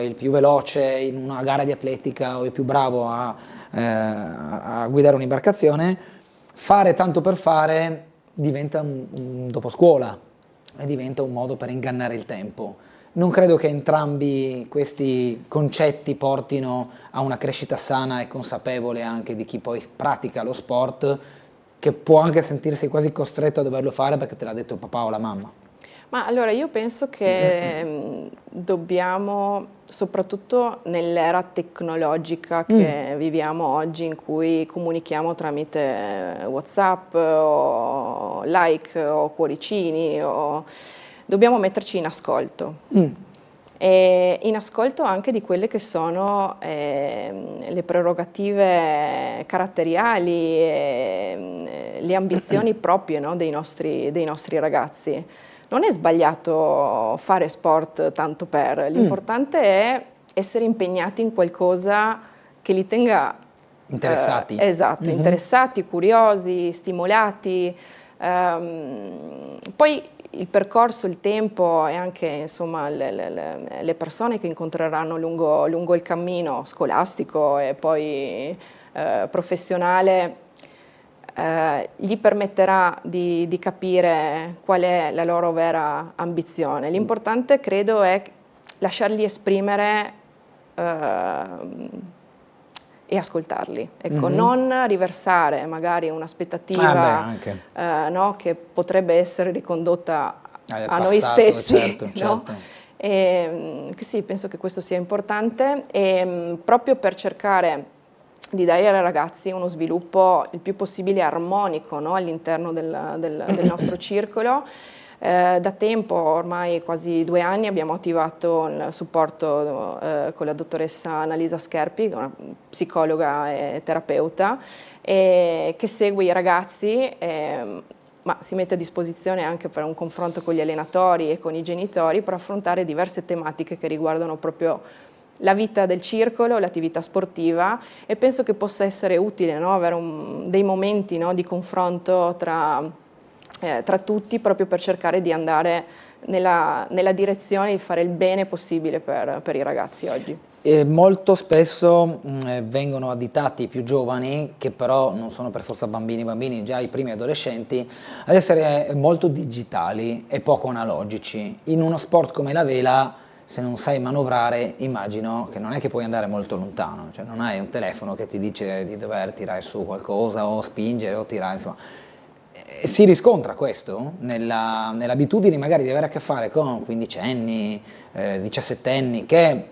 il più veloce in una gara di atletica o il più bravo a guidare un'imbarcazione. Fare tanto per fare diventa un doposcuola e diventa un modo per ingannare il tempo. Non credo che entrambi questi concetti portino a una crescita sana e consapevole anche di chi poi pratica lo sport, che può anche sentirsi quasi costretto a doverlo fare perché te l'ha detto il papà o la mamma. Ma allora io penso che dobbiamo, soprattutto nell'era tecnologica che viviamo oggi, in cui comunichiamo tramite WhatsApp o like o cuoricini, dobbiamo metterci in ascolto. E in ascolto anche di quelle che sono le prerogative caratteriali e le ambizioni proprie, no, dei nostri ragazzi. Non è sbagliato fare sport tanto per, l'importante è essere impegnati in qualcosa che li tenga interessati. Esatto, interessati, curiosi, stimolati. Poi il percorso, il tempo e anche, insomma, le persone che incontreranno lungo il cammino scolastico e poi professionale gli permetterà di capire qual è la loro vera ambizione. L'importante, credo, è lasciarli esprimere e ascoltarli, ecco, non riversare magari un'aspettativa no, che potrebbe essere ricondotta a noi stessi, certo, no? Sì, penso che questo sia importante, e proprio per cercare di dare ai ragazzi uno sviluppo il più possibile armonico, no? All'interno del nostro circolo. Da tempo, ormai quasi 2 anni, abbiamo attivato un supporto con la dottoressa Annalisa Scherpi, che è una psicologa e terapeuta, che segue i ragazzi, ma si mette a disposizione anche per un confronto con gli allenatori e con i genitori per affrontare diverse tematiche che riguardano proprio la vita del circolo, l'attività sportiva, e penso che possa essere utile, no? Avere dei momenti, no? Di confronto tra tutti, proprio per cercare di andare nella direzione di fare il bene possibile per i ragazzi oggi. Molto spesso vengono additati i più giovani, che però non sono per forza bambini, già i primi adolescenti, ad essere molto digitali e poco analogici. In uno sport come la vela, se non sai manovrare, immagino che non è che puoi andare molto lontano, cioè non hai un telefono che ti dice di dover tirare su qualcosa o spingere o tirare, insomma. Si riscontra questo nell'abitudine magari di avere a che fare con quindicenni, 17enni che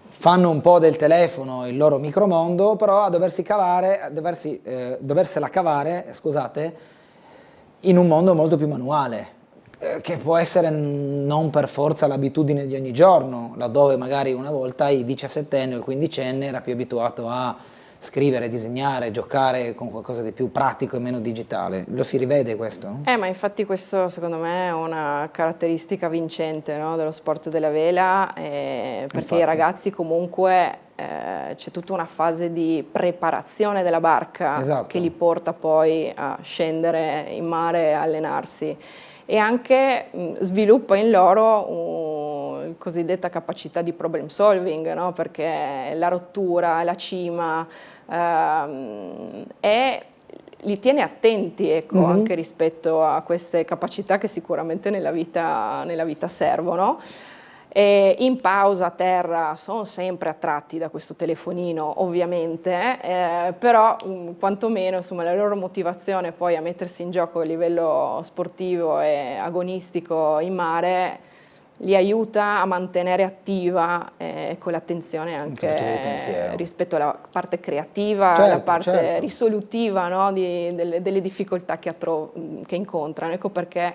fanno un po' del telefono il loro micromondo, però a doversela cavare, scusate, in un mondo molto più manuale, che può essere non per forza l'abitudine di ogni giorno, laddove magari una volta il 17enne o il 15enne era più abituato a scrivere, disegnare, giocare con qualcosa di più pratico e meno digitale. Lo si rivede questo? Ma infatti questo secondo me è una caratteristica vincente, no, dello sport della vela, perché Infatti. i ragazzi comunque c'è tutta una fase di preparazione della barca, esatto, che li porta poi a scendere in mare e allenarsi, e anche sviluppa in loro la cosiddetta capacità di problem solving, no? Perché la rottura, la cima li tiene attenti, ecco, anche rispetto a queste capacità che sicuramente nella vita servono. E in pausa a terra sono sempre attratti da questo telefonino, ovviamente, però quantomeno, insomma, la loro motivazione poi a mettersi in gioco a livello sportivo e agonistico in mare li aiuta a mantenere attiva con l'attenzione anche rispetto alla parte creativa, certo, alla parte certo. risolutiva, no, delle difficoltà che incontrano. Ecco perché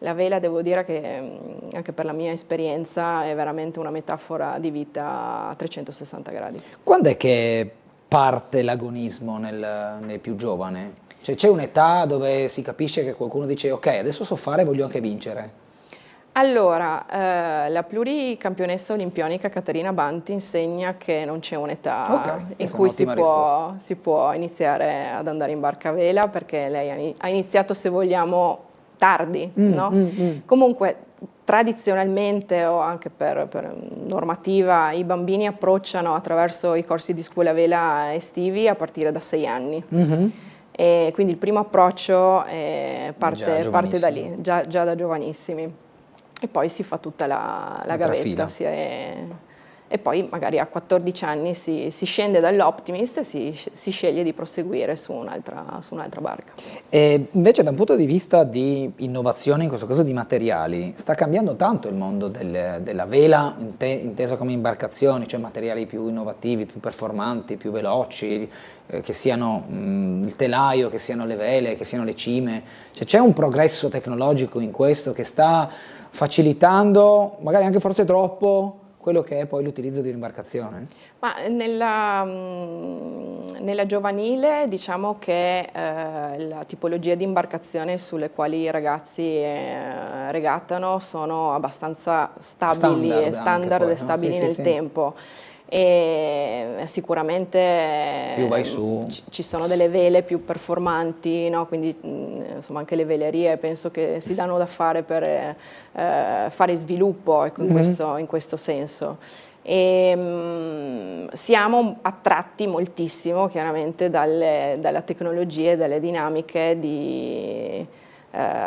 la vela, devo dire che anche per la mia esperienza, è veramente una metafora di vita a 360 gradi. Quando è che parte l'agonismo nel più giovane? Cioè, c'è un'età dove si capisce che qualcuno dice ok, adesso so fare, voglio anche vincere? Allora, la pluricampionessa olimpionica Caterina Banti insegna che non c'è un'età in cui si può iniziare ad andare in barca a vela, perché lei ha iniziato, se vogliamo, tardi, no? Comunque, tradizionalmente o anche per normativa, i bambini approcciano attraverso i corsi di scuola vela estivi a partire da 6 anni. E quindi il primo approccio parte da lì, già da giovanissimi. E poi si fa tutta la gavetta, e poi magari a 14 anni si scende dall'Optimist e si sceglie di proseguire su un'altra barca. E invece, da un punto di vista di innovazione, in questo caso di materiali, sta cambiando tanto il mondo della vela, intesa come imbarcazioni, cioè materiali più innovativi, più performanti, più veloci, che siano il telaio, che siano le vele, che siano le cime. Cioè, c'è un progresso tecnologico in questo che sta facilitando, magari anche forse troppo, quello che è poi l'utilizzo di un'imbarcazione? Ma nella giovanile, diciamo che la tipologia di imbarcazione sulle quali i ragazzi regattano sono abbastanza standard e stabili nel tempo. E sicuramente più vai su, ci sono delle vele più performanti, no? Quindi insomma anche le velerie penso che si danno da fare per fare sviluppo, ecco, in questo senso. E siamo attratti moltissimo chiaramente dalle tecnologie, dalle dinamiche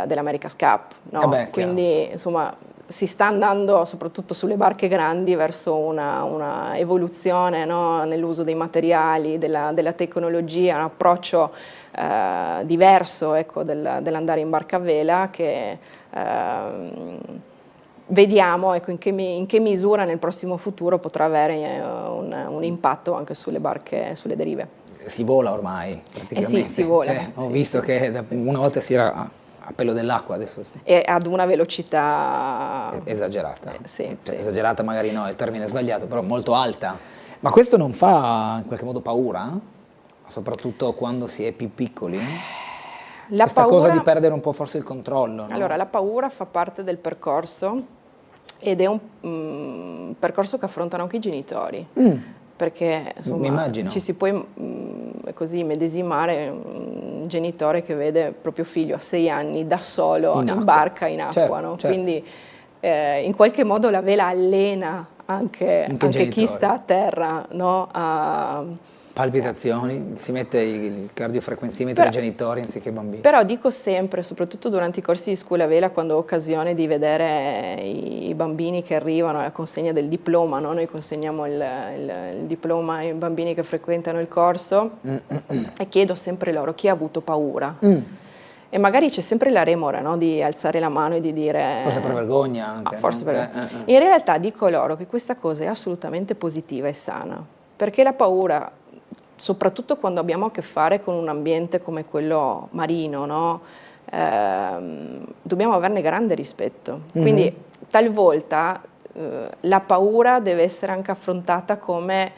dell'America's Cup, no? Quindi insomma si sta andando soprattutto sulle barche grandi verso una evoluzione, no? Nell'uso dei materiali, della tecnologia, un approccio diverso, ecco, dell'andare in barca a vela, che vediamo, ecco, in che misura nel prossimo futuro potrà avere un impatto anche sulle barche, sulle derive. Si vola ormai, praticamente. Sì, si vola. Cioè, ho visto che una volta si era a pelo dell'acqua, adesso sì. E ad una velocità Esagerata. Sì. Esagerata magari no, il termine è sbagliato, però molto alta. Ma questo non fa in qualche modo paura? Soprattutto quando si è più piccoli? Questa cosa di perdere un po' forse il controllo, no? Allora, la paura fa parte del percorso ed è un percorso che affrontano anche i genitori. Perché insomma, ci si può così medesimare un genitore che vede proprio figlio a 6 anni da solo in barca in acqua, certo, no? Certo. Quindi in qualche modo la vela allena anche chi sta a terra, no? Palpitazioni, si mette il cardiofrequenzimetro ai genitori anziché ai bambini. Però dico sempre, soprattutto durante i corsi di scuola vela, quando ho occasione di vedere i bambini che arrivano alla consegna del diploma, no? Noi consegniamo il diploma ai bambini che frequentano il corso e chiedo sempre loro chi ha avuto paura. E magari c'è sempre la remora, no? Di alzare la mano e di dire... Forse per vergogna anche. Forse per In realtà dico loro che questa cosa è assolutamente positiva e sana, perché la paura, soprattutto quando abbiamo a che fare con un ambiente come quello marino, no? Dobbiamo averne grande rispetto. Quindi talvolta la paura deve essere anche affrontata come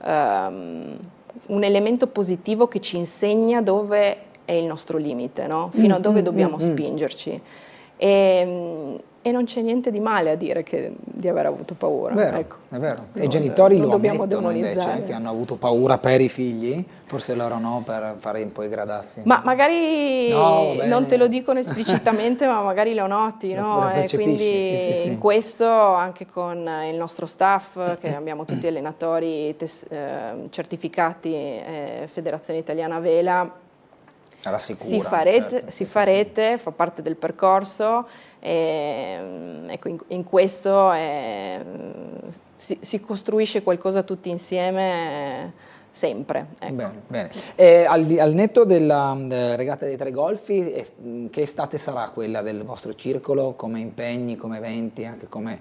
un elemento positivo che ci insegna dove è il nostro limite, no? Fino a dove dobbiamo spingerci. E non c'è niente di male a dire di aver avuto paura. Vero, ecco. È vero. E i genitori lo dobbiamo ammettono demonizzare. invece, che hanno avuto paura per i figli, forse loro no, per fare un po' i gradassi. Ma magari non te lo dicono esplicitamente, ma magari lo noti, no? E quindi sì. in questo, anche con il nostro staff, che abbiamo tutti allenatori certificati, Federazione Italiana Vela, si fa rete, fa parte del percorso. Ecco, in questo si costruisce qualcosa tutti insieme, sempre. Ecco. Bene. E al netto della regata dei Tre Golfi, che estate sarà quella del vostro circolo, come impegni, come eventi, anche come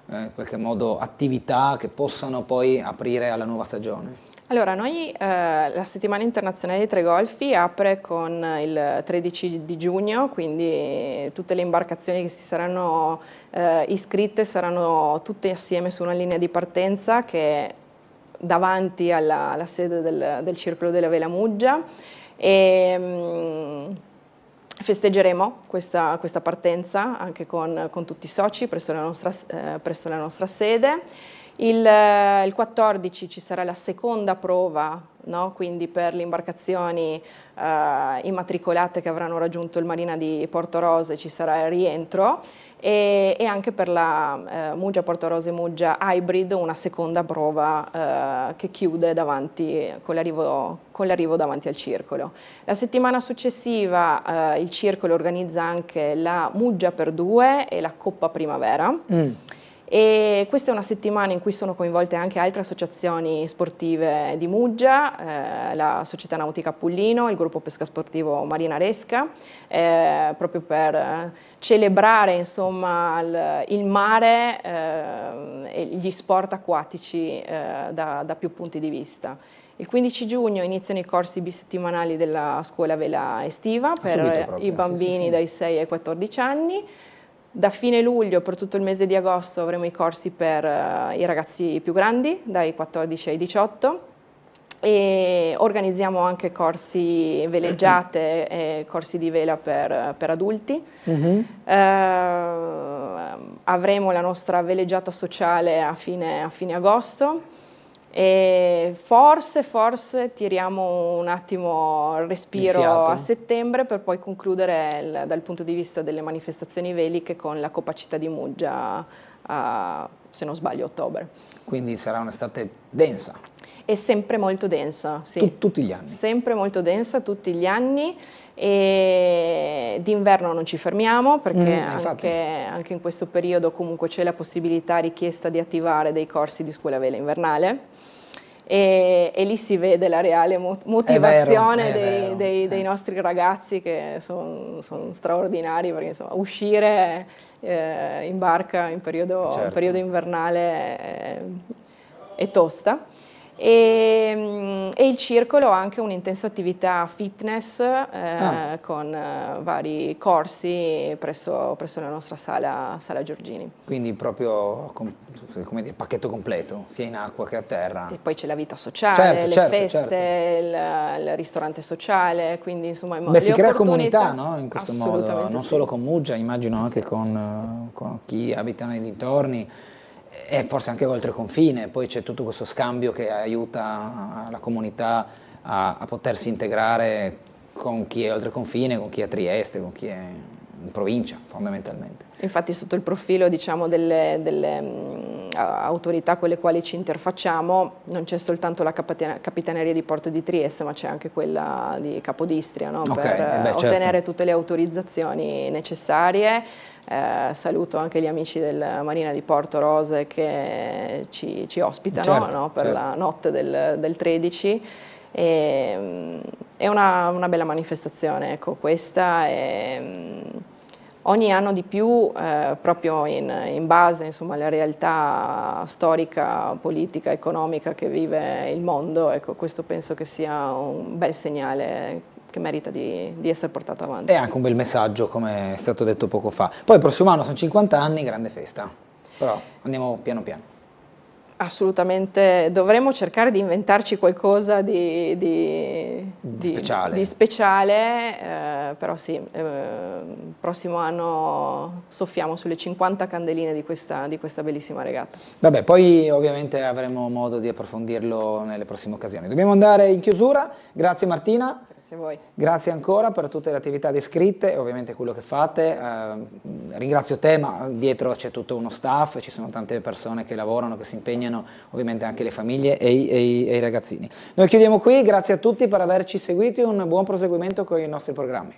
in qualche modo attività che possano poi aprire alla nuova stagione? Allora, noi la settimana internazionale dei Tre Golfi apre con il 13 di giugno, quindi tutte le imbarcazioni che si saranno iscritte saranno tutte assieme su una linea di partenza che è davanti alla sede del Circolo della Vela Muggia, e festeggeremo questa partenza anche con tutti i soci presso la nostra sede. Il 14 ci sarà la seconda prova, no? Quindi per le imbarcazioni immatricolate che avranno raggiunto il Marina di Porto Rose ci sarà il rientro, e anche per la Muggia Porto Rose Muggia Hybrid una seconda prova che chiude con l'arrivo davanti al circolo. La settimana successiva il circolo organizza anche la Muggia per 2 e la Coppa Primavera. E questa è una settimana in cui sono coinvolte anche altre associazioni sportive di Muggia, la Società Nautica Pullino, il gruppo pesca sportivo Marinaresca, proprio per celebrare insomma il mare e gli sport acquatici da più punti di vista. Il 15 giugno iniziano i corsi bisettimanali della scuola vela estiva per i bambini dai 6 ai 14 anni. Da fine luglio, per tutto il mese di agosto, avremo i corsi per i ragazzi più grandi, dai 14 ai 18, e organizziamo anche corsi veleggiate e corsi di vela per adulti. Avremo la nostra veleggiata sociale a fine agosto. E forse tiriamo un attimo il respiro a settembre, per poi concludere dal punto di vista delle manifestazioni veliche con la Coppa Città di Muggia se non sbaglio ottobre. Quindi sarà un'estate densa. È sempre molto densa, sì. Tutti gli anni. Sempre molto densa, tutti gli anni, e d'inverno non ci fermiamo, perché anche in questo periodo comunque c'è la possibilità richiesta di attivare dei corsi di scuola vela invernale. e lì si vede la reale motivazione dei nostri ragazzi, che sono straordinari, perché insomma, uscire in barca in periodo invernale è tosta. E il circolo ha anche un'intensa attività fitness con vari corsi presso la nostra sala Giorgini. Quindi proprio come dire, pacchetto completo, sia in acqua che a terra. E poi c'è la vita sociale, le feste, il ristorante sociale, quindi insomma si crea comunità, no? In questo modo, non sì. Solo con Muggia, immagino anche con chi abita nei dintorni. E forse anche oltre confine, poi c'è tutto questo scambio che aiuta la comunità a potersi integrare con chi è oltre confine, con chi è a Trieste, con chi è in provincia fondamentalmente. Infatti sotto il profilo, diciamo, delle autorità con le quali ci interfacciamo non c'è soltanto la Capitaneria di Porto di Trieste, ma c'è anche quella di Capodistria, no? Per ottenere tutte le autorizzazioni necessarie. Saluto anche gli amici della Marina di Porto Rose che ci ospitano, no? Per la notte del 13. È una bella manifestazione, ecco, questa. Ogni anno di più, proprio in base, insomma, alla realtà storica, politica, economica che vive il mondo, ecco, questo penso che sia un bel segnale che merita di essere portato avanti. E anche un bel messaggio, come è stato detto poco fa. Poi il prossimo anno sono 50 anni, grande festa, però andiamo piano piano. Assolutamente, dovremmo cercare di inventarci qualcosa di speciale, però sì, il prossimo anno soffiamo sulle 50 candeline di questa bellissima regata. Vabbè, poi ovviamente avremo modo di approfondirlo nelle prossime occasioni. Dobbiamo andare in chiusura, grazie Martina. Grazie a voi. Grazie ancora per tutte le attività descritte e ovviamente quello che fate. Ringrazio te, ma dietro c'è tutto uno staff, ci sono tante persone che lavorano, che si impegnano, ovviamente anche le famiglie e i ragazzini. Noi chiudiamo qui, grazie a tutti per averci seguiti e un buon proseguimento con i nostri programmi.